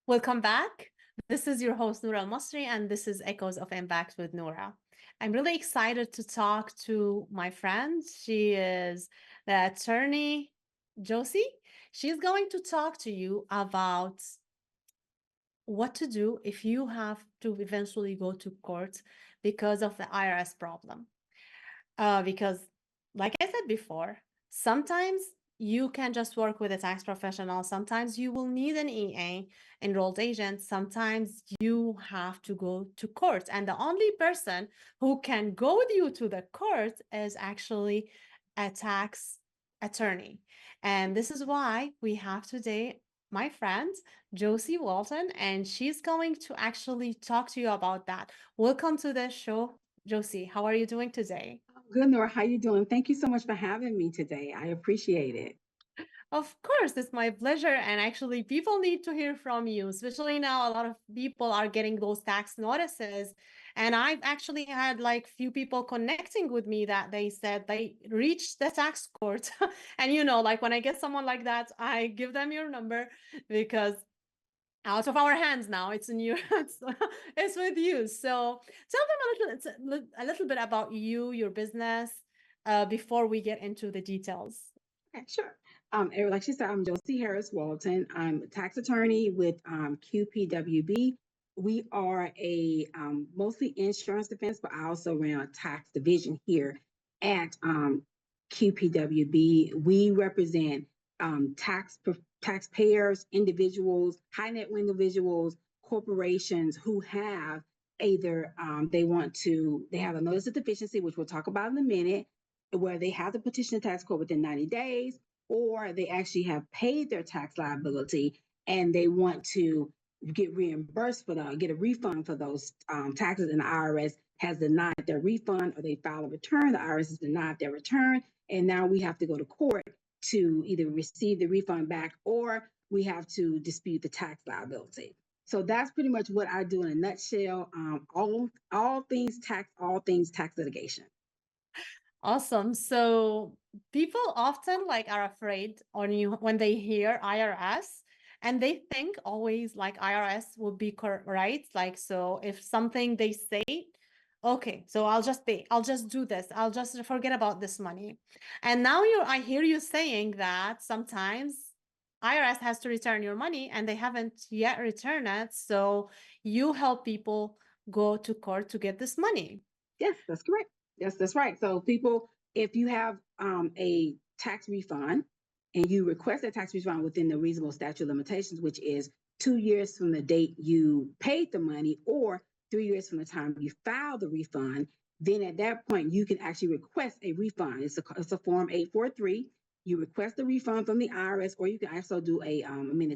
Welcome back. This is your host, Noura Al-Masri, and this is Echoes of Impact with Noura. I'm really excited to talk to my friend. She is the attorney, Josie. She's going to talk to you about what to do if you have to eventually go to court because of the IRS problem. Because, like I said before, sometimes you can just work with a tax professional. Sometimes you will need an EA, enrolled agent. Sometimes you have to go to court. And the only person who can go with you to the court is actually a tax attorney. And this is why we have today my friend, Josie Walton, and she's going to actually talk to you about that. Welcome to the show, Josie. How are you doing today? Good, Nora. How you doing? Thank you so much for having me today. I appreciate it. Of course, it's my pleasure. And actually, people need to hear from you, especially now. A lot of people are getting those tax notices. And I've actually had like few people connecting with me that they said they reached the tax court. And like when I get someone like that, I give them your number because out of our hands now, it's in your it's with you. So tell them a little bit about you, your business, before we get into the details. Okay, sure. Like she said, I'm Josie Harris Walton. I'm a tax attorney with QPWB. We are a mostly insurance defense, but I also ran a tax division here at QPWB. We represent taxpayers, individuals, high net worth individuals, corporations who have either they have a notice of deficiency, which we'll talk about in a minute, where they have to petition the tax court within 90 days, or they actually have paid their tax liability and they want to get reimbursed for that, get a refund for those taxes, and the IRS has denied their refund, or they file a return, the IRS has denied their return, and now we have to go to court to either receive the refund back or we have to dispute the tax liability. So that's pretty much what I do in a nutshell. All things tax litigation. Awesome. So people often like are afraid when they hear IRS, and they think always like IRS will be right. Like, so if something they say, okay, so I'll just pay, I'll just do this, I'll just forget about this money. And now I hear you saying that sometimes IRS has to return your money and they haven't yet returned it. So you help people go to court to get this money. Yes, that's correct. Yes, that's right. So people, if you have a tax refund and you request a tax refund within the reasonable statute of limitations, which is 2 years from the date you paid the money or 3 years from the time you filed the refund, then at that point you can actually request a refund. It's a form 843. You request a refund from the IRS, or you can also do a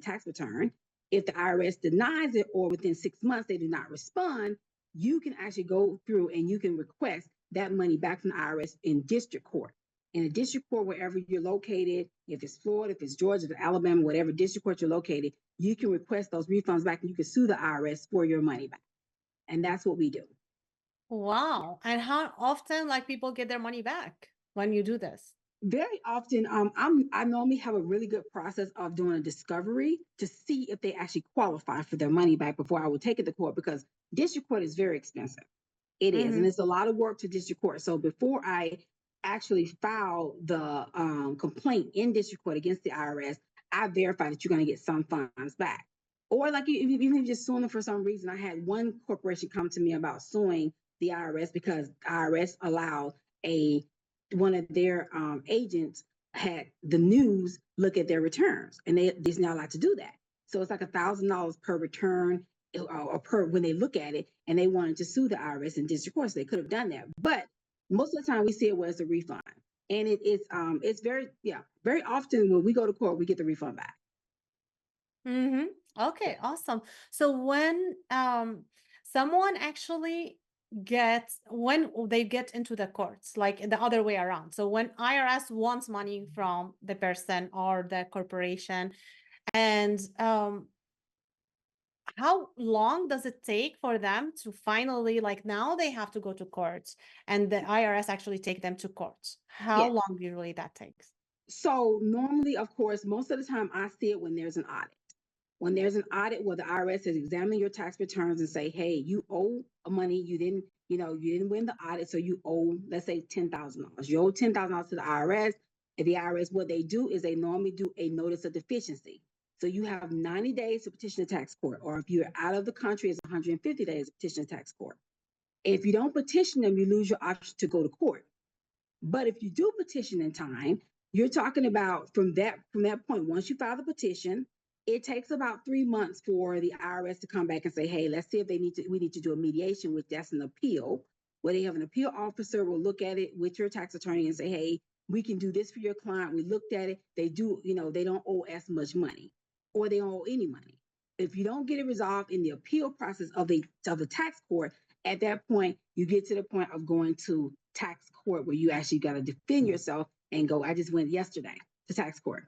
tax return. If the IRS denies it or within 6 months they do not respond, you can actually go through and you can request that money back from the IRS in district court. In a district court, wherever you're located, if it's Florida, if it's Georgia, if it's Alabama, whatever district court you're located, you can request those refunds back and you can sue the IRS for your money back. And that's what we do. Wow. And how often like people get their money back when you do this? Very often, I normally have a really good process of doing a discovery to see if they actually qualify for their money back before I would take it to court, because district court is very expensive. It is, and Hmm. it's a lot of work to district court. So before I actually file the complaint in district court against the IRS, I verify that you're going to get some funds back. Or like even if you're just suing them for some reason. I had one corporation come to me about suing the IRS because the IRS allowed a one of their agents had the news look at their returns, and they're not allowed to do that. So it's like $1,000 per return or per when they look at it, and they wanted to sue the IRS in district court. So they could have done that, but most of the time we see it was a refund, and it's very often when we go to court we get the refund back. Hmm. Okay, awesome. So when someone actually when they get into the courts, like the other way around. So when IRS wants money from the person or the corporation, and how long does it take for them to finally, like now they have to go to court and the IRS actually take them to court? How Yes. long usually that takes? So normally, of course, most of the time I see it when there's an audit. When there's an audit where the IRS has examined your tax returns and say, hey, you owe money, you didn't win the audit, so you owe, let's say, $10,000. You owe $10,000 to the IRS. And the IRS, what they do is they normally do a notice of deficiency. So you have 90 days to petition the tax court, or if you're out of the country, it's 150 days to petition the tax court. If you don't petition them, you lose your option to go to court. But if you do petition in time, you're talking about from that point, once you file the petition, it takes about 3 months for the IRS to come back and say, hey, let's see if we need to do a mediation, which that's an appeal, where they have an appeal officer will look at it with your tax attorney and say, hey, we can do this for your client. We looked at it. They do, they don't owe as much money, or they don't owe any money. If you don't get it resolved in the appeal process of the tax court, at that point, you get to the point of going to tax court where you actually got to defend yourself and go. I just went yesterday to tax court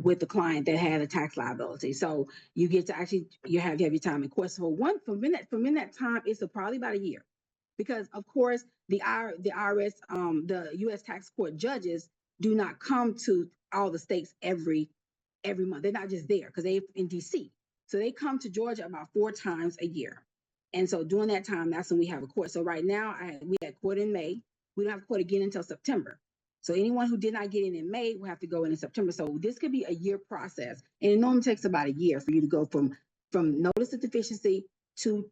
with the client that had a tax liability. So you get to actually you have your time in court. So from in that time, it's probably about a year, because of course the IRS, the U.S. tax court judges do not come to all the states every month. They're not just there because they're in D.C. So they come to Georgia about 4 times a year. And so during that time, that's when we have a court. So right now, we had court in May. We don't have court again until September. So anyone who did not get in May will have to go in September. So this could be a year process. And it normally takes about a year for you to go from notice of deficiency to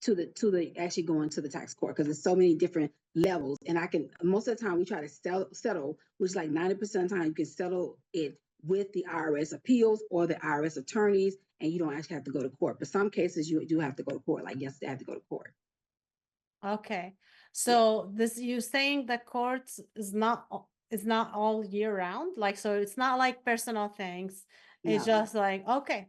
the actually going to the tax court, because there's so many different levels. And most of the time we try to settle, which like 90% of the time you can settle it with the IRS appeals or the IRS attorneys, and you don't actually have to go to court. But some cases you do have to go to court, like yesterday I had to go to court. Okay. So you saying the courts is not all year round? Like, so it's not like personal things. It's No. just like, okay.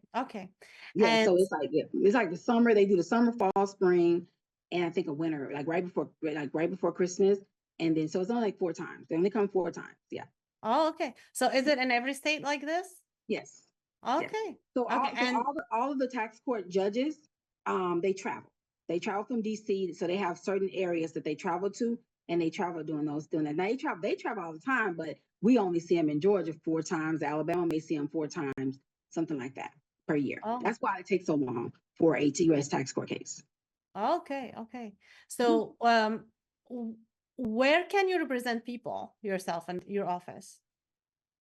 Yeah, And so it's like the summer, they do the summer, fall, spring, and I think a winter, like right before Christmas. And then so it's only like 4 times. They only come 4 times. Yeah. oh, okay. So is it in every state like this? Yes. Yes. Okay. So And all of the tax court judges, they travel. They travel from DC, so they have certain areas that they travel to, and they travel doing that. Now they travel all the time, but we only see them in Georgia 4 times. Alabama may see them 4 times, something like that per year. oh, That's why it takes so long for a U.S. tax court case. okay. So where can you represent people yourself and your office?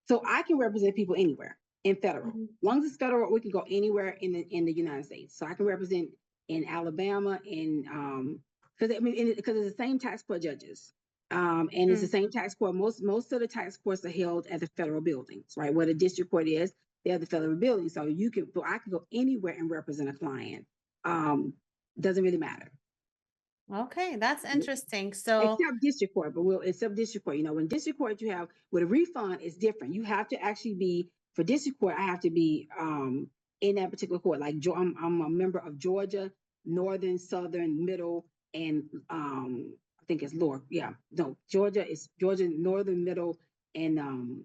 So I can represent people anywhere in federal. Mhm. As long as it's federal, we can go anywhere in the United States. So I can represent in Alabama, because because it's the same tax court judges, and it's the same tax court. Most of the tax courts are held at the federal buildings, right? Where the district court is, they're the federal building. So I can go anywhere and represent a client. Doesn't really matter. Okay, that's interesting. So Except district court, except district court. When district court you have with a refund, it's different. You have to actually be, for district court, I have to be in that particular court. Like I'm a member of Georgia, Northern, Southern, Middle, and I think it's lower. Yeah, no, Georgia is Georgia, Northern, Middle, and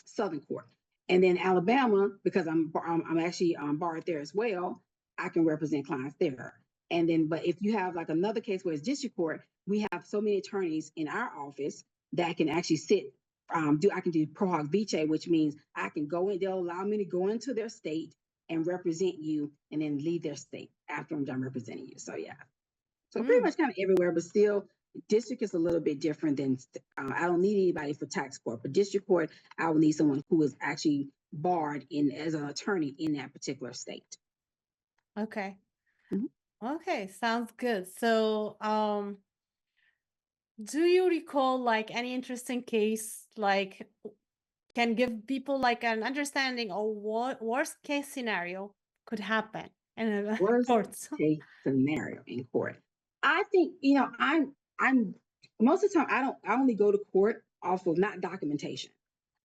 Southern court. And then Alabama, because I'm actually barred there as well, I can represent clients there. And then, but if you have like another case where it's district court, we have so many attorneys in our office that can actually sit, I can do pro hoc vice, which means I can go in, they'll allow me to go into their state and represent you and then leave their state after I'm done representing you. So yeah. So pretty much kind of everywhere, but still district is a little bit different than, I don't need anybody for tax court, but district court, I will need someone who is actually barred as an attorney in that particular state. okay. Mhm. Okay, sounds good. So do you recall like any interesting case like can give people like an understanding of what worst case scenario could happen in a Worst courts? case scenario in court. I think, I'm most of the time I only go to court off of not documentation.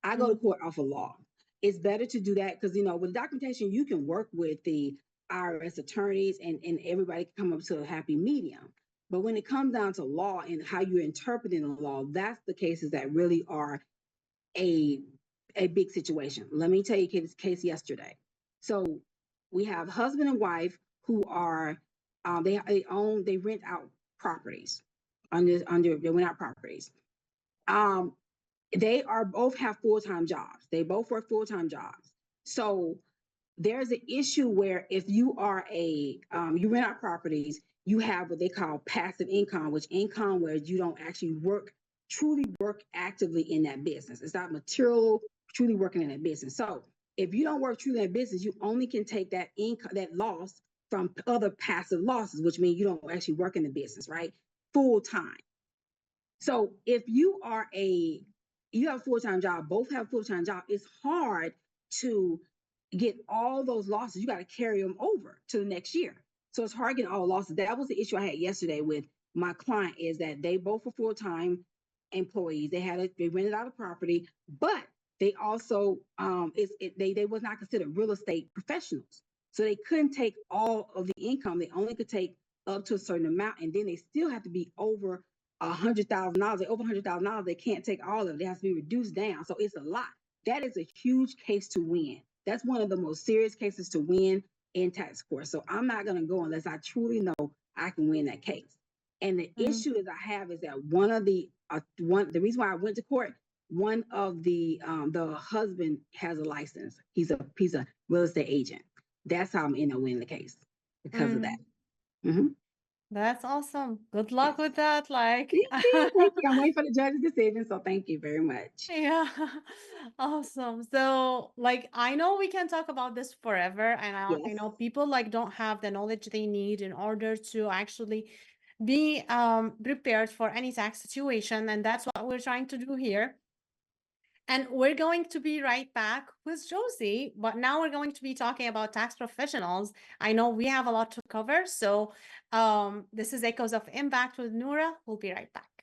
I go to court off of law. It's better to do that because with documentation you can work with the IRS attorneys and everybody can come up to a happy medium. But when it comes down to law and how you're interpreting the law, that's the cases that really are a big situation. Let me tell you this case yesterday. So we have husband and wife who are they rent out properties they rent out properties. They are both have full-time jobs. They both work full-time jobs. So there's an issue where if you are you rent out properties, you have what they call passive income, which income where you don't actually truly work actively in that business. It's not material, truly working in that business. So if you don't work truly in that business, you only can take that income, that loss from other passive losses, which means you don't actually work in the business, right? Full time. So if you have a full-time job, both have a full-time job, it's hard to get all those losses. You got to carry them over to the next year. So it's hard getting all the losses. That was the issue I had yesterday with my client, is that they both were full-time employees. They rented out a property, but they also they was not considered real estate professionals. So they couldn't take all of the income. They only could take up to a certain amount, and then they still have to be over $100,000. Over $100,000, they can't take all of it. It has to be reduced down. So it's a lot. That is a huge case to win. That's one of the most serious cases to win in tax court. So I'm not going to go unless I truly know I can win that case. And the issue that I have is that the reason why I went to court, one of the husband has a license. He's a real estate agent. That's how I'm in a win the case because of that. Mm-hmm. That's awesome. Good luck with that. Like, thank you. Thank you. I'm waiting for the judge's decision. So thank you very much. yeah, awesome. So, like, I know we can talk about this forever, and I Yes. know people like don't have the knowledge they need in order to actually be prepared for any tax situation, and that's what we're trying to do here. And we're going to be right back with Josie, but now we're going to be talking about tax professionals. I know we have a lot to cover, so this is Echoes of Impact with Noura. We'll be right back.